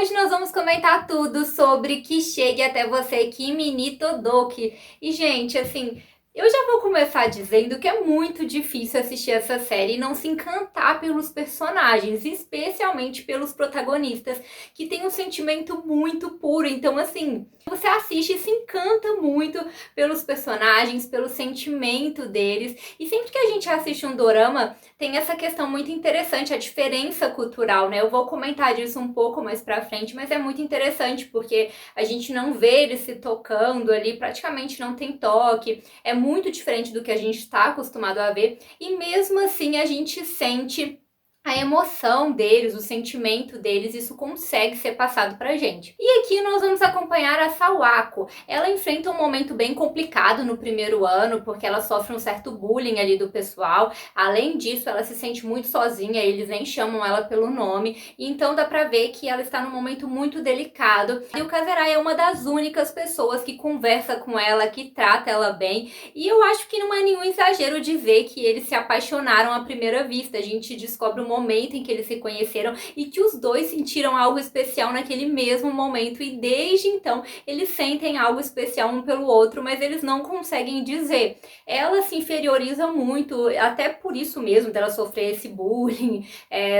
Hoje nós vamos comentar tudo sobre Que Chegue Até Você, Kimi ni Todoke. E, gente, assim, eu já vou começar dizendo que é muito difícil assistir essa série e não se encantar pelos personagens, especialmente pelos protagonistas, que têm um sentimento muito puro. Então, assim, você assiste e se encanta muito pelos personagens, pelo sentimento deles. E sempre que a gente assiste um dorama, tem essa questão muito interessante, a diferença cultural, né? Eu vou comentar disso um pouco mais pra frente, mas é muito interessante porque a gente não vê eles se tocando ali, praticamente não tem toque, é muito diferente do que a gente está acostumado a ver, e mesmo assim a gente sente a emoção deles, o sentimento deles, isso consegue ser passado pra gente. E aqui nós vamos acompanhar a Sawako. Ela enfrenta um momento bem complicado no primeiro ano, porque ela sofre um certo bullying ali do pessoal. Além disso, ela se sente muito sozinha, eles nem chamam ela pelo nome, e então dá pra ver que ela está num momento muito delicado. E o Kazerai é uma das únicas pessoas que conversa com ela, que trata ela bem, e eu acho que não é nenhum exagero dizer que eles se apaixonaram à primeira vista. A gente descobre um momento em que eles se conheceram e que os dois sentiram algo especial naquele mesmo momento, e desde então eles sentem algo especial um pelo outro, mas eles não conseguem dizer. Ela se inferioriza muito, até por isso mesmo dela sofrer esse bullying,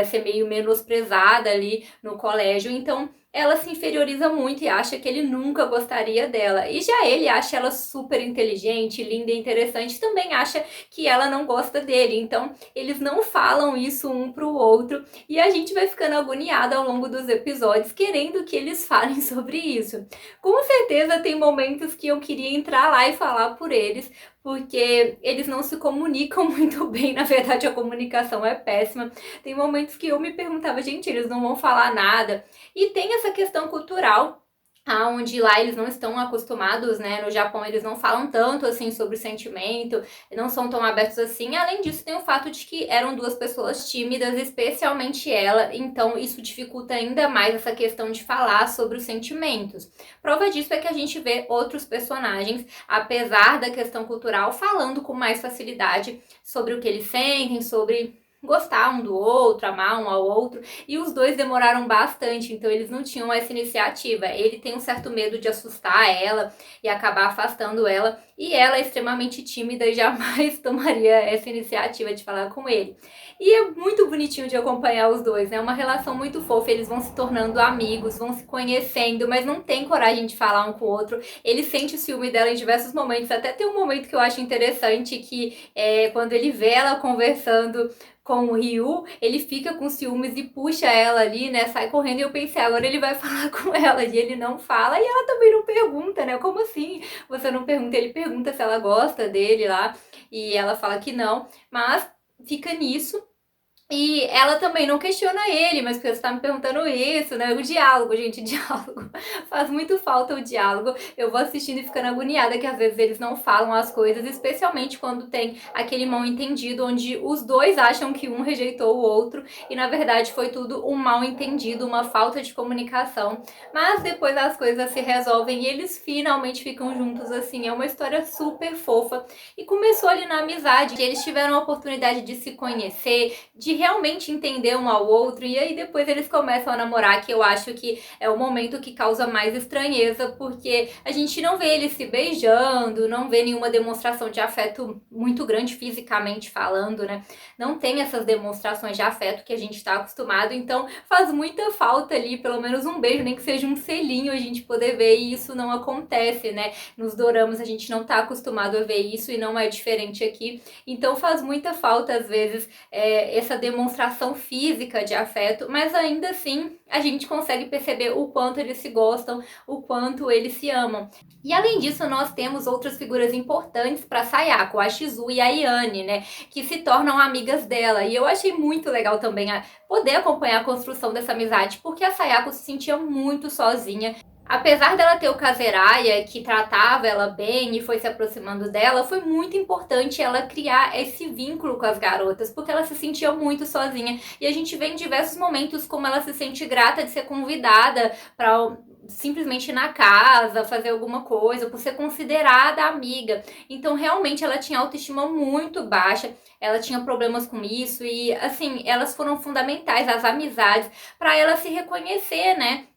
ser meio menosprezada ali no colégio. Então ela se inferioriza muito e acha que ele nunca gostaria dela. E já ele acha ela super inteligente, linda e interessante, também acha que ela não gosta dele. Então eles não falam isso um pro outro, e a gente vai ficando agoniada ao longo dos episódios, querendo que eles falem sobre isso. Com certeza tem momentos que eu queria entrar lá e falar por eles, porque eles não se comunicam muito bem, na verdade a comunicação é péssima. Tem momentos que eu me perguntava, gente, eles não vão falar nada. E tem essa questão cultural, onde lá eles não estão acostumados, né? No Japão eles não falam tanto assim sobre o sentimento, não são tão abertos assim. Além disso, tem o fato de que eram duas pessoas tímidas, especialmente ela, então isso dificulta ainda mais essa questão de falar sobre os sentimentos. Prova disso é que a gente vê outros personagens, apesar da questão cultural, falando com mais facilidade sobre o que eles sentem, sobre gostar um do outro, amar um ao outro, e os dois demoraram bastante, então eles não tinham essa iniciativa. Ele tem um certo medo de assustar ela e acabar afastando ela, e ela é extremamente tímida e jamais tomaria essa iniciativa de falar com ele. E é muito bonitinho de acompanhar os dois, né? Uma relação muito fofa, eles vão se tornando amigos, vão se conhecendo, mas não tem coragem de falar um com o outro. Ele sente o ciúme dela em diversos momentos, até tem um momento que eu acho interessante, que é quando ele vê ela conversando com o Ryu, ele fica com ciúmes e puxa ela ali, né, sai correndo, e eu pensei, agora ele vai falar com ela, e ele não fala, e ela também não pergunta, né, como assim você não pergunta? Ele pergunta se ela gosta dele lá, e ela fala que não, mas fica nisso. E ela também não questiona ele, mas porque você tá me perguntando isso, né? O diálogo, gente, diálogo. Faz muito falta o diálogo. Eu vou assistindo e ficando agoniada que às vezes eles não falam as coisas, especialmente quando tem aquele mal entendido, onde os dois acham que um rejeitou o outro e na verdade foi tudo um mal entendido, uma falta de comunicação. Mas depois as coisas se resolvem e eles finalmente ficam juntos, assim. É uma história super fofa. E começou ali na amizade. Eles tiveram a oportunidade de se conhecer, de realmente entender um ao outro, e aí depois eles começam a namorar, que eu acho que é o momento que causa mais estranheza, porque a gente não vê eles se beijando, não vê nenhuma demonstração de afeto muito grande fisicamente falando, né? Não tem essas demonstrações de afeto que a gente está acostumado, então faz muita falta ali, pelo menos um beijo, nem que seja um selinho, a gente poder ver, e isso não acontece, né? Nos doramas a gente não tá acostumado a ver isso, e não é diferente aqui, então faz muita falta às vezes essa demonstração física de afeto, mas ainda assim a gente consegue perceber o quanto eles se gostam, o quanto eles se amam. E além disso, nós temos outras figuras importantes para Sayako, a Shizu e a Ayane, né, que se tornam amigas dela. E eu achei muito legal também poder acompanhar a construção dessa amizade, porque a Sayako se sentia muito sozinha. Apesar dela ter o Kazeraya, que tratava ela bem e foi se aproximando dela, foi muito importante ela criar esse vínculo com as garotas, porque ela se sentia muito sozinha. E a gente vê em diversos momentos como ela se sente grata de ser convidada para simplesmente ir na casa, fazer alguma coisa, por ser considerada amiga. Então, realmente, ela tinha autoestima muito baixa, ela tinha problemas com isso, e, assim, elas foram fundamentais, as amizades, para ela se reconhecer, né?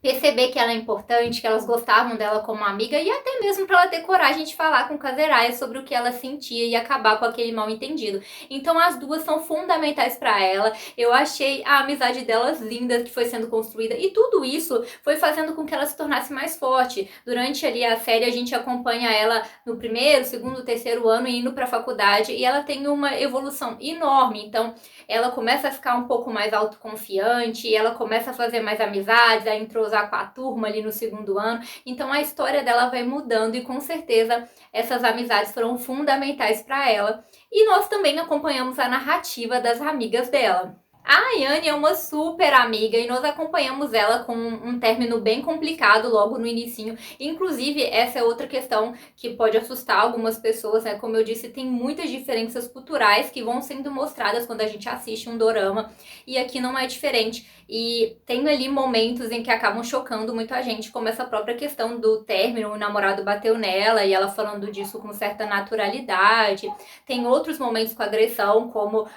perceber que ela é importante, que elas gostavam dela como amiga e até mesmo para ela ter coragem de falar com Kazeraya sobre o que ela sentia e acabar com aquele mal entendido. Então as duas são fundamentais para ela. Eu achei a amizade delas linda que foi sendo construída e tudo isso foi fazendo com que ela se tornasse mais forte. Durante ali a série a gente acompanha ela no primeiro, segundo, terceiro ano indo para a faculdade e ela tem uma evolução enorme. Então ela começa a ficar um pouco mais autoconfiante, ela começa a fazer mais amizades, a entrosar com a turma ali no segundo ano. Então a história dela vai mudando e com certeza essas amizades foram fundamentais para ela. E nós também acompanhamos a narrativa das amigas dela. A Ayane é uma super amiga e nós acompanhamos ela com um término bem complicado logo no inicinho. Inclusive, essa é outra questão que pode assustar algumas pessoas, né? Como eu disse, tem muitas diferenças culturais que vão sendo mostradas quando a gente assiste um dorama. E aqui não é diferente. E tem ali momentos em que acabam chocando muito a gente, como essa própria questão do término, o namorado bateu nela e ela falando disso com certa naturalidade. Tem outros momentos com agressão, como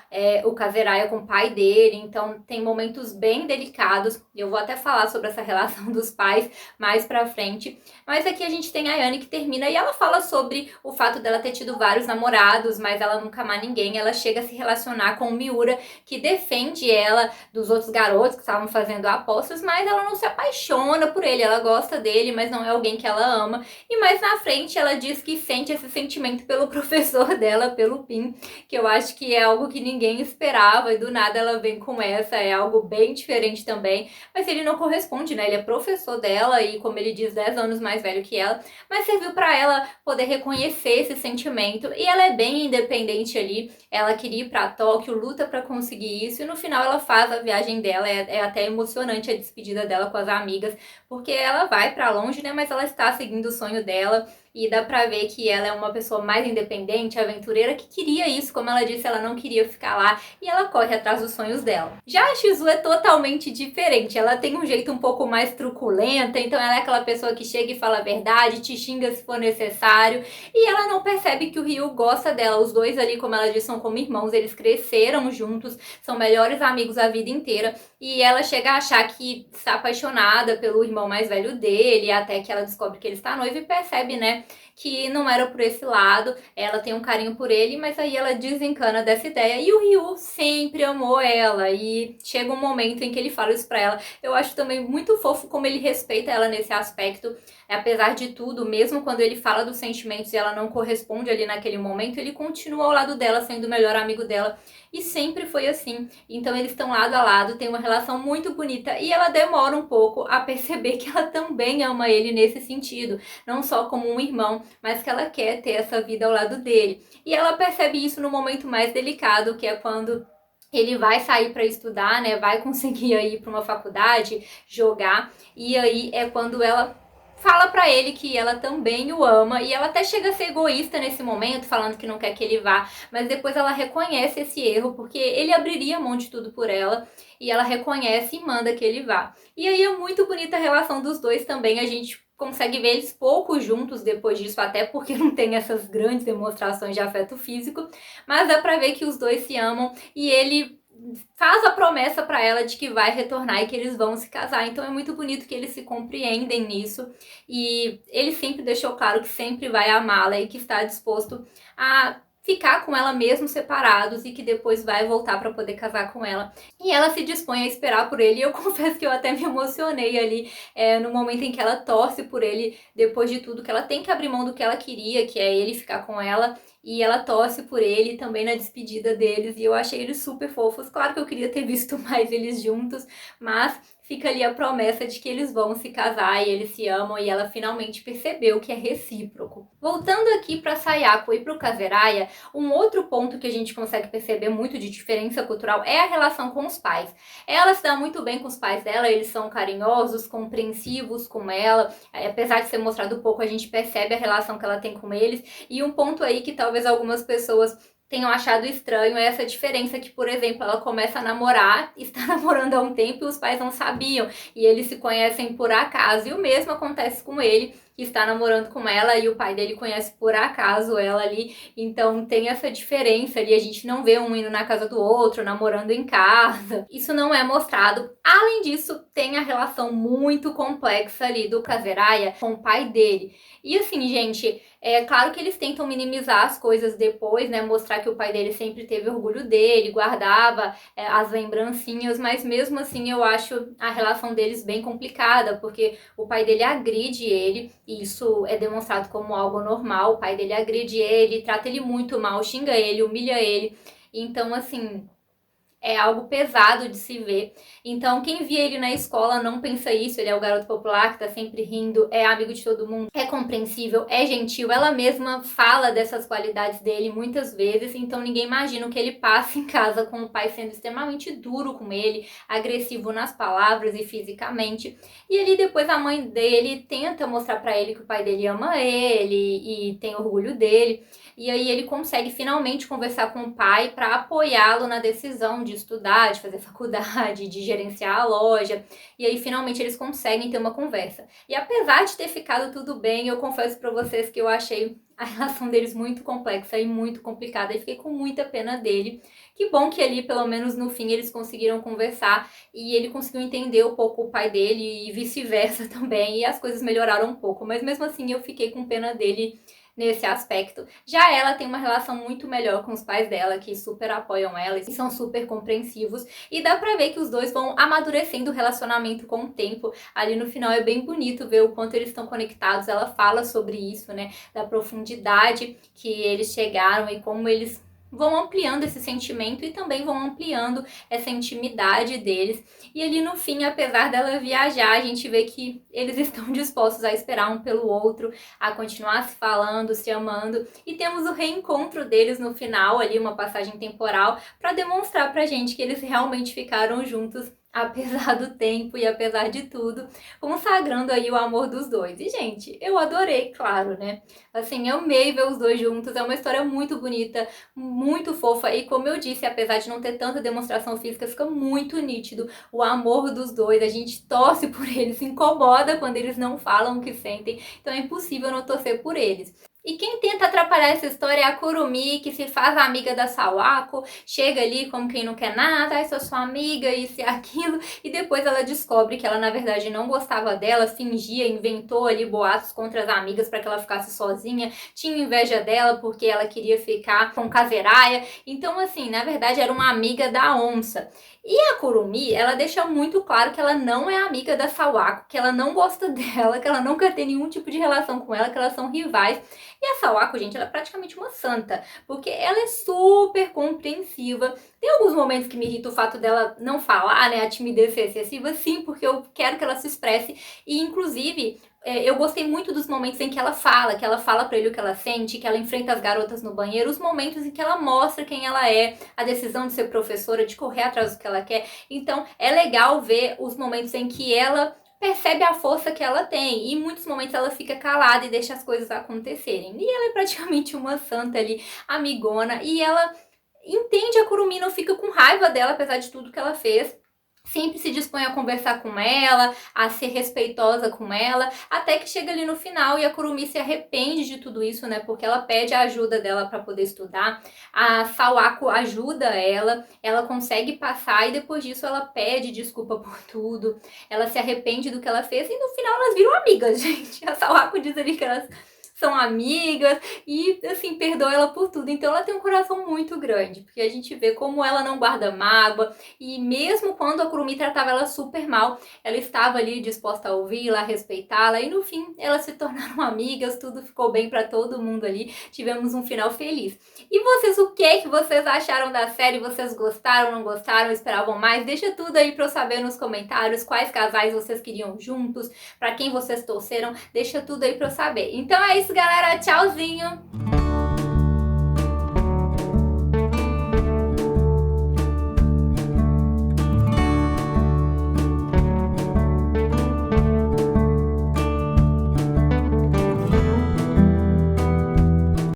o Kazeraya com o pai dele, então tem momentos bem delicados. Eu vou até falar sobre essa relação dos pais mais pra frente. Mas aqui a gente tem a Ayane que termina e ela fala sobre o fato dela ter tido vários namorados, mas ela nunca amar ninguém. Ela chega a se relacionar com o Miura, que defende ela dos outros garotos que estavam fazendo apostas, mas ela não se apaixona por ele, ela gosta dele, mas não é alguém que ela ama. E mais na frente ela diz que sente esse sentimento pelo professor dela, pelo Pin, que eu acho que é algo que ninguém esperava e do nada ela vem com essa, é algo bem diferente também, mas ele não corresponde, né? Ele é professor dela e, como ele diz, 10 anos mais velho que ela, mas serviu para ela poder reconhecer esse sentimento e ela é bem independente ali, ela queria ir para Tóquio, luta para conseguir isso e no final ela faz a viagem dela, é até emocionante a despedida dela com as amigas, porque ela vai para longe, né? Mas ela está seguindo o sonho dela. E dá pra ver que ela é uma pessoa mais independente, aventureira, que queria isso. Como ela disse, ela não queria ficar lá e ela corre atrás dos sonhos dela. Já a Shizu é totalmente diferente. Ela tem um jeito um pouco mais truculenta, então ela é aquela pessoa que chega e fala a verdade, te xinga se for necessário. E ela não percebe que o Ryu gosta dela. Os dois ali, como ela disse, são como irmãos. Eles cresceram juntos, são melhores amigos a vida inteira. E ela chega a achar que está apaixonada pelo irmão mais velho dele, até que ela descobre que ele está noivo e percebe, né, que não era por esse lado, ela tem um carinho por ele, mas aí ela desencana dessa ideia e o Ryu sempre amou ela e chega um momento em que ele fala isso pra ela. Eu acho também muito fofo como ele respeita ela nesse aspecto, apesar de tudo, mesmo quando ele fala dos sentimentos e ela não corresponde ali naquele momento, ele continua ao lado dela, sendo o melhor amigo dela e sempre foi assim. Então eles estão lado a lado, tem uma relação muito bonita e ela demora um pouco a perceber que ela também ama ele nesse sentido, não só como um irmão, mas que ela quer ter essa vida ao lado dele. E ela percebe isso no momento mais delicado, que é quando ele vai sair para estudar, né? Vai conseguir ir para uma faculdade, jogar, e aí é quando ela fala pra ele que ela também o ama e ela até chega a ser egoísta nesse momento, falando que não quer que ele vá, mas depois ela reconhece esse erro porque ele abriria mão de tudo por ela e ela reconhece e manda que ele vá. E aí é muito bonita a relação dos dois também, a gente consegue ver eles pouco juntos depois disso, até porque não tem essas grandes demonstrações de afeto físico, mas dá pra ver que os dois se amam e ele faz a promessa para ela de que vai retornar e que eles vão se casar. Então é muito bonito que eles se compreendem nisso e ele sempre deixou claro que sempre vai amá-la e que está disposto a ficar com ela mesmo separados e que depois vai voltar para poder casar com ela. E ela se dispõe a esperar por ele e eu confesso que eu até me emocionei ali no momento em que ela torce por ele depois de tudo, que ela tem que abrir mão do que ela queria, que é ele ficar com ela, e ela torce por ele também na despedida deles e eu achei eles super fofos. Claro que eu queria ter visto mais eles juntos, mas fica ali a promessa de que eles vão se casar e eles se amam e ela finalmente percebeu que é recíproco. Voltando aqui para Sayako e para o Kazeraya, um outro ponto que a gente consegue perceber muito de diferença cultural é a relação com os pais. Ela se dá muito bem com os pais dela, eles são carinhosos, compreensivos com ela, apesar de ser mostrado pouco, a gente percebe a relação que ela tem com eles. E um ponto aí que talvez algumas pessoas tenham achado estranho é essa diferença que, por exemplo, ela começa a namorar, está namorando há um tempo e os pais não sabiam, e eles se conhecem por acaso, e o mesmo acontece com ele, que está namorando com ela e o pai dele conhece por acaso ela ali, então tem essa diferença ali, a gente não vê um indo na casa do outro, namorando em casa, isso não é mostrado. Além disso, tem a relação muito complexa ali do Kazeraya com o pai dele, e assim, gente, é claro que eles tentam minimizar as coisas depois, né? Mostrar que o pai dele sempre teve orgulho dele, guardava as lembrancinhas, mas mesmo assim eu acho a relação deles bem complicada, porque o pai dele agride ele, e isso é demonstrado como algo normal. O pai dele agride ele, trata ele muito mal, xinga ele, humilha ele. Então, assim, é algo pesado de se ver. Então, quem via ele na escola não pensa isso. Ele é o garoto popular que tá sempre rindo, é amigo de todo mundo, é compreensível, é gentil. Ela mesma fala dessas qualidades dele muitas vezes, então ninguém imagina o que ele passa em casa com o pai sendo extremamente duro com ele, agressivo nas palavras e fisicamente. E ali depois a mãe dele tenta mostrar pra ele que o pai dele ama ele e tem orgulho dele. E aí ele consegue finalmente conversar com o pai para apoiá-lo na decisão de estudar, de fazer faculdade, de gerenciar a loja. E aí finalmente eles conseguem ter uma conversa. E apesar de ter ficado tudo bem, eu confesso para vocês que eu achei a relação deles muito complexa e muito complicada, e fiquei com muita pena dele. Que bom que ali, pelo menos no fim, eles conseguiram conversar e ele conseguiu entender um pouco o pai dele e vice-versa também, e as coisas melhoraram um pouco. Mas mesmo assim eu fiquei com pena dele nesse aspecto. Já ela tem uma relação muito melhor com os pais dela, que super apoiam ela e são super compreensivos, e dá pra ver que os dois vão amadurecendo o relacionamento com o tempo. Ali no final é bem bonito ver o quanto eles estão conectados. Ela fala sobre isso, né, da profundidade que eles chegaram e como eles vão ampliando esse sentimento e também vão ampliando essa intimidade deles. E ali no fim, apesar dela viajar, a gente vê que eles estão dispostos a esperar um pelo outro, a continuar se falando, se amando. E temos o reencontro deles no final, ali uma passagem temporal, para demonstrar pra gente que eles realmente ficaram juntos apesar do tempo e apesar de tudo, consagrando aí o amor dos dois. E, gente, eu adorei, claro, né? Assim, eu amei ver os dois juntos, é uma história muito bonita, muito fofa, e como eu disse, apesar de não ter tanta demonstração física, fica muito nítido o amor dos dois, a gente torce por eles, se incomoda quando eles não falam o que sentem, então é impossível não torcer por eles. E quem tenta atrapalhar essa história é a Kurumi, que se faz amiga da Sawako, chega ali como quem não quer nada, ai, sou sua amiga, isso e aquilo, e depois ela descobre que ela na verdade não gostava dela, fingia, inventou ali boatos contra as amigas para que ela ficasse sozinha, tinha inveja dela porque ela queria ficar com Kazeraya, então assim, na verdade era uma amiga da onça. E a Kurumi, ela deixa muito claro que ela não é amiga da Sawako, que ela não gosta dela, que ela não quer ter nenhum tipo de relação com ela, que elas são rivais. E a Sawako, gente, ela é praticamente uma santa, porque ela é super compreensiva. Tem alguns momentos que me irrita o fato dela não falar, né, a timidez ser excessiva, sim, porque eu quero que ela se expresse. E, inclusive, eu gostei muito dos momentos em que ela fala pra ele o que ela sente, que ela enfrenta as garotas no banheiro, os momentos em que ela mostra quem ela é, a decisão de ser professora, de correr atrás do que ela quer. Então, é legal ver os momentos em que ela percebe a força que ela tem, e em muitos momentos ela fica calada e deixa as coisas acontecerem. E ela é praticamente uma santa ali, amigona, e ela entende a Kurumi, não fica com raiva dela, apesar de tudo que ela fez. Sempre se dispõe a conversar com ela, a ser respeitosa com ela, até que chega ali no final e a Kurumi se arrepende de tudo isso, né? Porque ela pede a ajuda dela para poder estudar. A Sawako ajuda ela, ela consegue passar e depois disso ela pede desculpa por tudo. Ela se arrepende do que ela fez e no final elas viram amigas, gente. A Sawako diz ali que elas são amigas e, assim, perdoa ela por tudo. Então ela tem um coração muito grande, porque a gente vê como ela não guarda mágoa, e mesmo quando a Kurumi tratava ela super mal, ela estava ali disposta a ouvi-la, a respeitá-la, e no fim elas se tornaram amigas, tudo ficou bem pra todo mundo ali, tivemos um final feliz. E vocês, o que vocês acharam da série? Vocês gostaram, não gostaram, esperavam mais? Deixa tudo aí pra eu saber nos comentários, quais casais vocês queriam juntos, pra quem vocês torceram, deixa tudo aí pra eu saber. Então é isso, galera, tchauzinho!